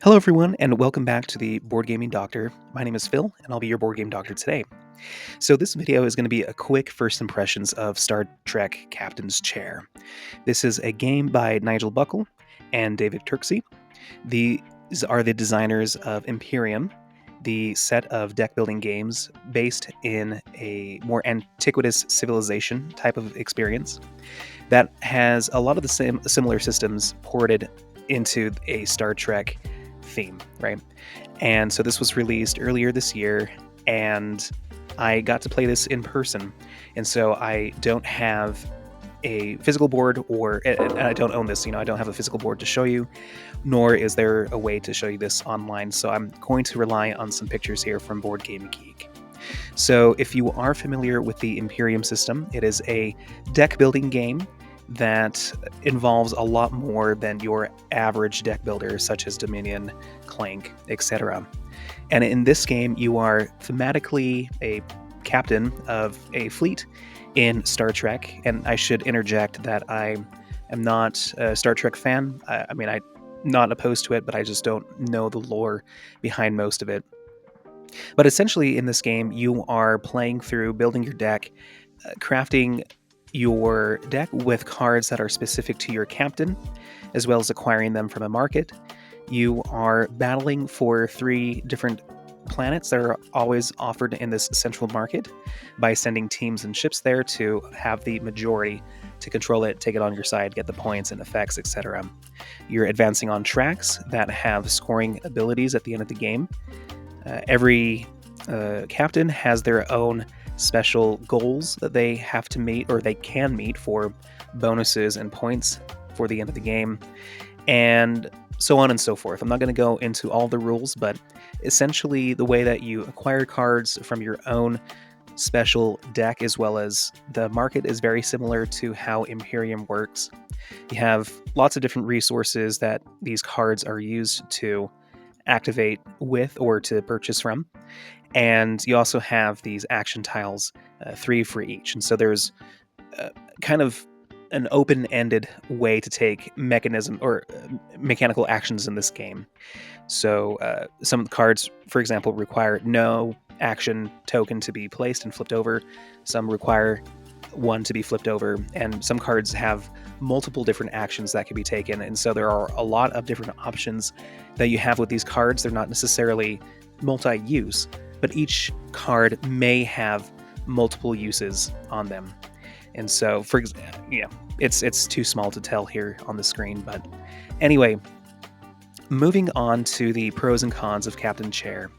Hello, everyone, and welcome back to the Board Gaming Doctor. My name is Phil, and I'll be your Board Game Doctor today. So, this video is going to be a quick first impressions of Star Trek Captain's Chair. This is a game by Nigel Buckle and David Turksey. These are the designers of Imperium, the set of deck building games based in a more antiquitous civilization type of experience that has a lot of the similar systems ported into a Star Trek theme, right? And so this was released earlier this year, and I got to play this in person. And so I don't have a physical board, and I don't own this, I don't have a physical board to show you, nor is there a way to show you this online. So I'm going to rely on some pictures here from Board Game Geek. So if you are familiar with the Imperium system, it is a deck building game that involves a lot more than your average deck builder, such as Dominion, Clank, etc. And in this game, you are thematically a captain of a fleet in Star Trek. And I should interject that I am not a Star Trek fan. I'm not opposed to it, but I just don't know the lore behind most of it. But essentially, in this game, you are playing through building your deck, crafting your deck with cards that are specific to your captain, as well as acquiring them from a market. You are battling for 3 different planets that are always offered in this central market by sending teams and ships there to have the majority to control it, take it on your side, get the points and effects, etc. You're advancing on tracks that have scoring abilities at the end of the game. Every captain has their own special goals that they have to meet, or they can meet, for bonuses and points for the end of the game, and so on and so forth. I'm not going to go into all the rules, but essentially the way that you acquire cards from your own special deck as well as the market is very similar to how Imperium works. You have lots of different resources that these cards are used to activate with or to purchase from. And you also have these action tiles, 3 for each. And so there's kind of an open-ended way to take mechanical actions in this game. So some of the cards, for example, require no action token to be placed and flipped over. Some require one to be flipped over, and some cards have multiple different actions that can be taken. And so there are a lot of different options that you have with these cards. They're not necessarily multi-use, but each card may have multiple uses on them. And so, it's too small to tell here on the screen. But anyway, moving on to the pros and cons of Captain's Chair,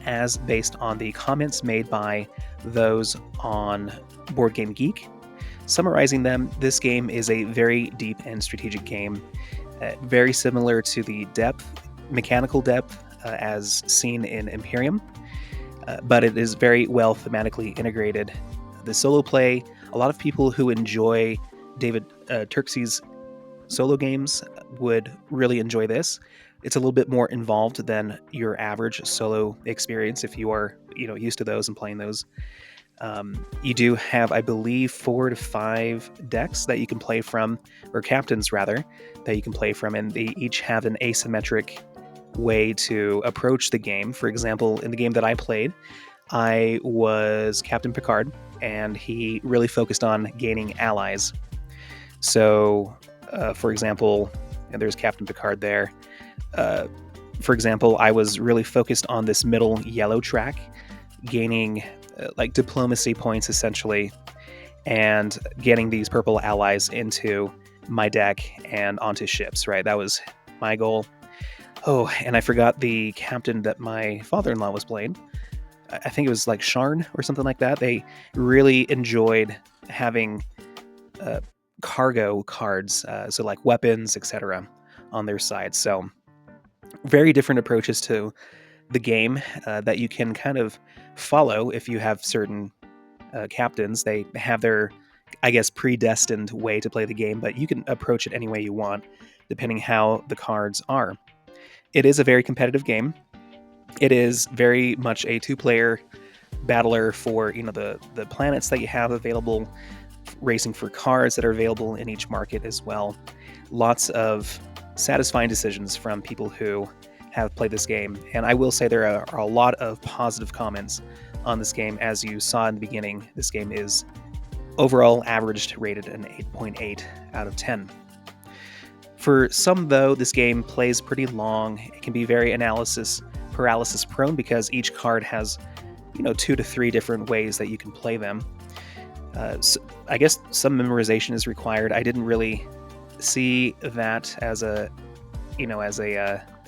as based on the comments made by those on Board Game Geek. Summarizing them, this game is a very deep and strategic game, very similar to the mechanical depth as seen in Imperium, but it is very well thematically integrated. The solo play, a lot of people who enjoy David Turksey's solo games would really enjoy this. It's a little bit more involved than your average solo experience if you are, used to those and playing those. You do have, I believe, 4 to 5 decks that you can play from, or captains rather, that you can play from, and they each have an asymmetric way to approach the game. For example, in the game that I played, I was Captain Picard, and he really focused on gaining allies. So, for example, and there's Captain Picard there. For example, I was really focused on this middle yellow track, gaining diplomacy points essentially, and getting these purple allies into my deck and onto ships, right? That was my goal. Oh, and I forgot the captain that my father-in-law was playing. I think it was like Sharn or something like that. They really enjoyed having cargo cards, so like weapons, etc., on their side. So very different approaches to the game that you can kind of follow if you have certain captains. They have their, I guess, predestined way to play the game, but you can approach it any way you want, depending how the cards are. It is a very competitive game. It is very much a 2-player battler for the planets that you have available, racing for cards that are available in each market as well. Lots of satisfying decisions from people who have played this game. And I will say there are a lot of positive comments on this game. As you saw in the beginning, this game is overall averaged rated an 8.8 out of 10. For some, though, this game plays pretty long. It can be very analysis paralysis prone because each card has 2 to 3 different ways that you can play them. So I guess some memorization is required. I didn't really see that as a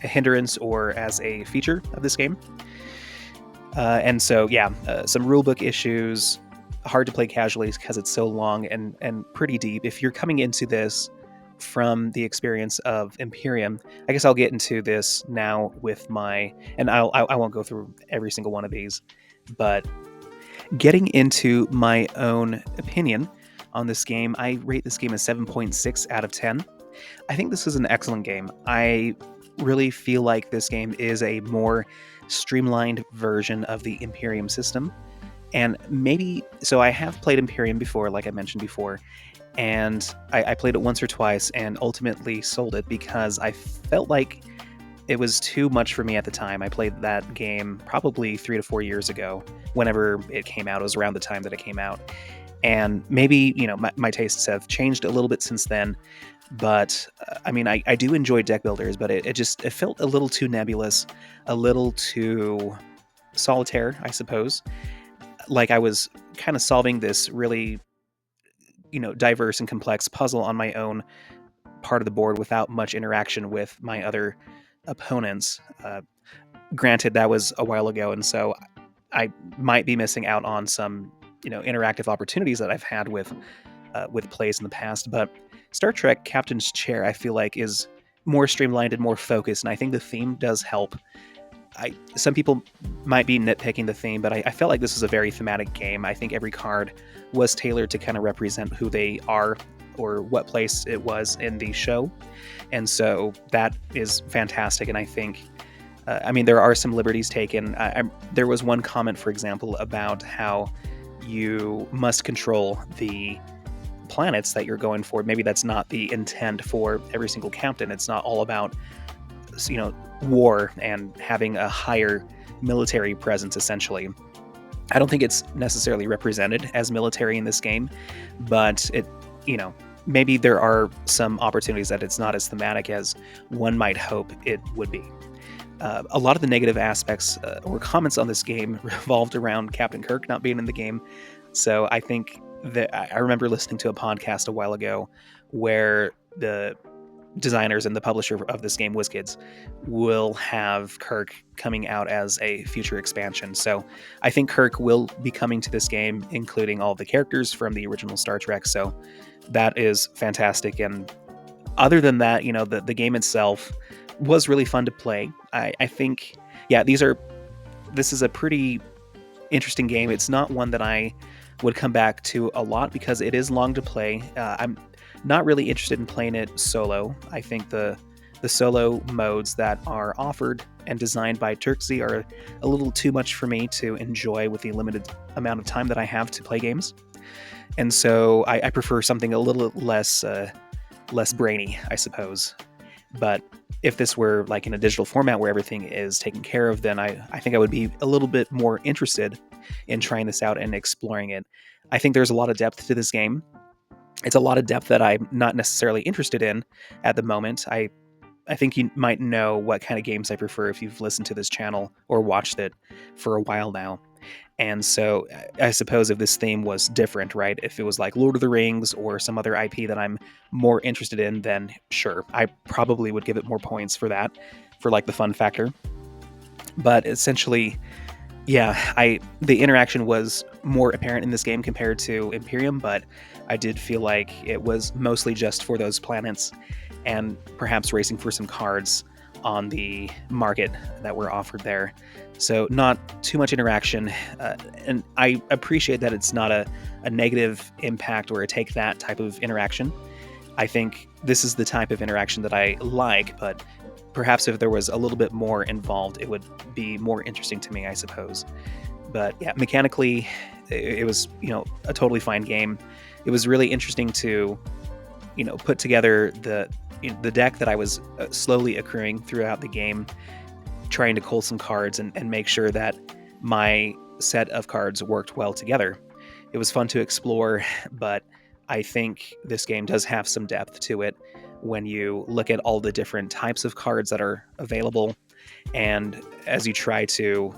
hindrance or as a feature of this game. And so, some rulebook issues, hard to play casually because it's so long and pretty deep. If you're coming into this from the experience of Imperium, I guess I'll get into this now with I won't go through every single one of these, but getting into my own opinion on this game, I rate this game a 7.6 out of 10. I think this is an excellent game. I really feel like this game is a more streamlined version of the Imperium system. And so I have played Imperium before, like I mentioned before, and I played it once or twice and ultimately sold it because I felt like it was too much for me at the time. I played that game probably 3 to 4 years ago, whenever it came out. It was around the time that it came out. And maybe, my tastes have changed a little bit since then. But I do enjoy deck builders, but it felt a little too nebulous, a little too solitaire, I suppose. Like I was kind of solving this really diverse and complex puzzle on my own part of the board without much interaction with my other opponents. Granted, that was a while ago, and so I might be missing out on some interactive opportunities that I've had with plays in the past. But Star Trek Captain's Chair, I feel like, is more streamlined and more focused, and I think the theme does help. Some people might be nitpicking the theme, but I felt like this was a very thematic game. I think every card was tailored to kind of represent who they are or what place it was in the show. And so that is fantastic. And I think, there are some liberties taken. There was one comment, for example, about how you must control the planets that you're going for. Maybe that's not the intent for every single captain. It's not all about war and having a higher military presence, essentially. I don't think it's necessarily represented as military in this game, but maybe there are some opportunities that it's not as thematic as one might hope it would be. A lot of the negative aspects or comments on this game revolved around Captain Kirk not being in the game. So I think that I remember listening to a podcast a while ago where the designers and the publisher of this game, WizKids, will have Kirk coming out as a future expansion. So I think Kirk will be coming to this game, including all the characters from the original Star Trek. So that is fantastic. And other than that, the game itself was really fun to play. I think, this is a pretty interesting game. It's not one that I would come back to a lot because it is long to play. I'm not really interested in playing it solo. I think the solo modes that are offered and designed by Turksy are a little too much for me to enjoy with the limited amount of time that I have to play games. And so I prefer something a little less brainy, I suppose. But if this were like in a digital format where everything is taken care of, then I think I would be a little bit more interested in trying this out and exploring it. I think there's a lot of depth to this game. It's a lot of depth that I'm not necessarily interested in at the moment. I think you might know what kind of games I prefer if you've listened to this channel or watched it for a while now. And so I suppose if this theme was different, right? If it was like Lord of the Rings or some other IP that I'm more interested in, then sure, I probably would give it more points for that, for like the fun factor. But essentially, the interaction was more apparent in this game compared to Imperium, but I did feel like it was mostly just for those planets and perhaps racing for some cards on the market that were offered there. So not too much interaction, and I appreciate that it's not a negative impact or a take that type of interaction. I think this is the type of interaction that I like, but perhaps if there was a little bit more involved, it would be more interesting to me, I suppose. But yeah, mechanically, it was, a totally fine game. It was really interesting to, put together the deck that I was slowly accruing throughout the game, trying to cull some cards and make sure that my set of cards worked well together. It was fun to explore, but I think this game does have some depth to it when you look at all the different types of cards that are available, and as you try to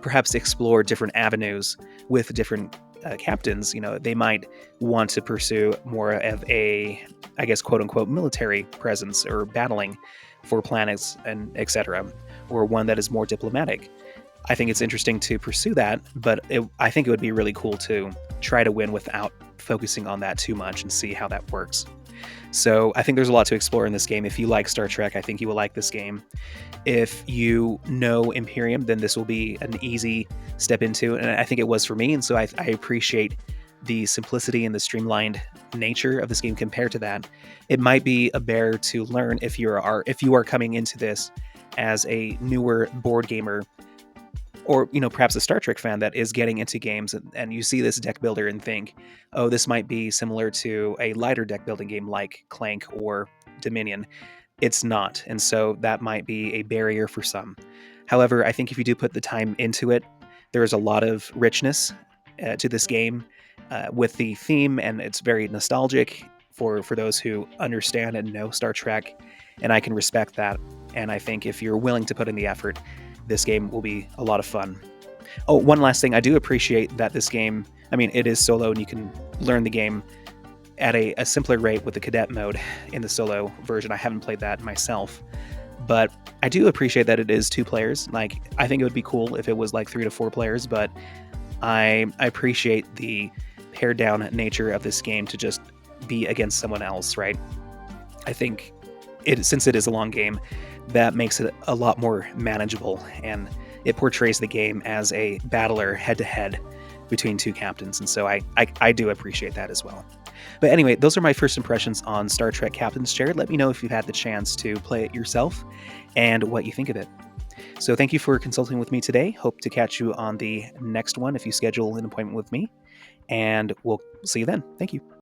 perhaps explore different avenues with different captains. They might want to pursue more of a, I guess, quote unquote, military presence or battling for planets and etc., or one that is more diplomatic. I think it's interesting to pursue that, but I think it would be really cool to try to win without focusing on that too much and see how that works. So I think there's a lot to explore in this game. If you like Star Trek, I think you will like this game. If you know Imperium, then this will be an easy step into, and I think it was for me. And so I appreciate the simplicity and the streamlined nature of this game compared to that. It might be a bear to learn if you are coming into this as a newer board gamer, or perhaps a Star Trek fan that is getting into games, and you see this deck builder and think, oh, this might be similar to a lighter deck building game like Clank or Dominion. It's not, and so that might be a barrier for some. However, I think if you do put the time into it, there is a lot of richness to this game with the theme, and it's very nostalgic for those who understand and know Star Trek, and I can respect that. And I think if you're willing to put in the effort, this game will be a lot of fun. Oh, one last thing. I do appreciate that this game, it is solo and you can learn the game at a simpler rate with the cadet mode in the solo version. I haven't played that myself, but I do appreciate that it is 2 players. Like, I think it would be cool if it was like 3 to 4 players, but I appreciate the pared down nature of this game to just be against someone else, right? I think since it is a long game, that makes it a lot more manageable, and it portrays the game as a battler head-to-head between 2 captains, and so I do appreciate that as well. But anyway, those are my first impressions on Star Trek Captain's Chair. Let me know if you've had the chance to play it yourself and what you think of it. So thank you for consulting with me today. Hope to catch you on the next one if you schedule an appointment with me, and we'll see you then. Thank you.